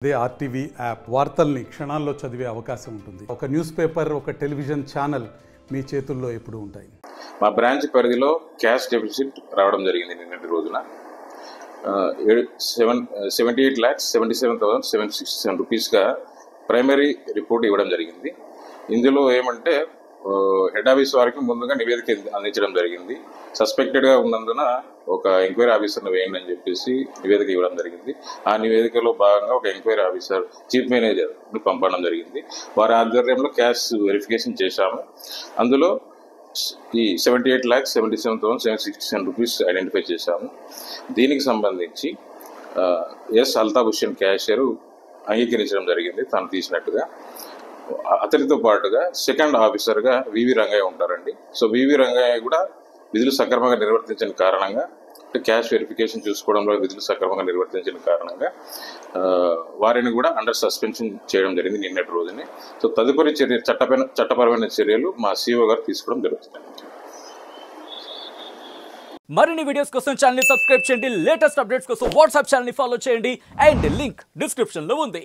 అదే RTV app వార్తల్ని క్షణాల్లో చదివే అవకాశం ఉంటుంది. ఒక న్యూస్ పేపర్, ఒక టెలివిజన్ ఛానల్ మీ చేతుల్లో ఎప్పుడు ఉంటాయి. మా బ్రాంచ్ పరిధిలో క్యాష్ డెఫిసిట్ రావడం జరిగింది నిన్నటి రోజున. 78,77,767 రూపీస్గా ప్రైమరీ రిపోర్ట్ ఇవ్వడం జరిగింది. ఇందులో ఏమంటే హెడ్ ఆఫీస్ వారికి ముందుగా నివేదిక అందించడం జరిగింది. సస్పెక్టెడ్గా ఉన్నందున ఒక ఎంక్వైరీ ఆఫీసర్ని వేయండి అని చెప్పేసి నివేదిక ఇవ్వడం జరిగింది. ఆ నివేదికలో భాగంగా ఒక ఎంక్వైరీ ఆఫీసర్ చీఫ్ మేనేజర్ని పంపడం జరిగింది. వారి ఆధ్వర్యంలో క్యాష్ వెరిఫికేషన్ చేశాము. అందులో ఈ 78,77,767 రూపీస్ ఐడెంటిఫై చేశాము. దీనికి సంబంధించి అల్తాఫ్ హుస్సేన్ క్యాషియర్ అంగీకరించడం జరిగింది తాను తీసినట్టుగా. అతనితో పాటుగా సెకండ్ ఆఫీసర్గా వివి రంగయ్య ఉంటారండి. సో వివి రంగయ్య కూడా విధులు సక్రమంగా నిర్వర్తించిన కారణంగా, క్యాష్ వెరిఫికేషన్ చూసుకోవడంలో విధులు సక్రమంగా నిర్వర్తించిన కారణంగా వారిని కూడా అండర్ సస్పెన్షన్ చేయడం జరిగింది నిన్నటి రోజునే. సో తదుపరి చట్టపరమైన చర్యలు మా సిఓ గారు తీసుకోవడం జరుగుతుంది. మరిన్ని వీడియోస్ కోసం ఛానల్ ని సబ్స్క్రైబ్ చేయండి. లేటెస్ట్ అప్డేట్స్ కోసం వాట్సాప్ ఛానల్ ని ఫాలో చేయండి. అండ్ లింక్ డిస్క్రిప్షన్ లో ఉంది.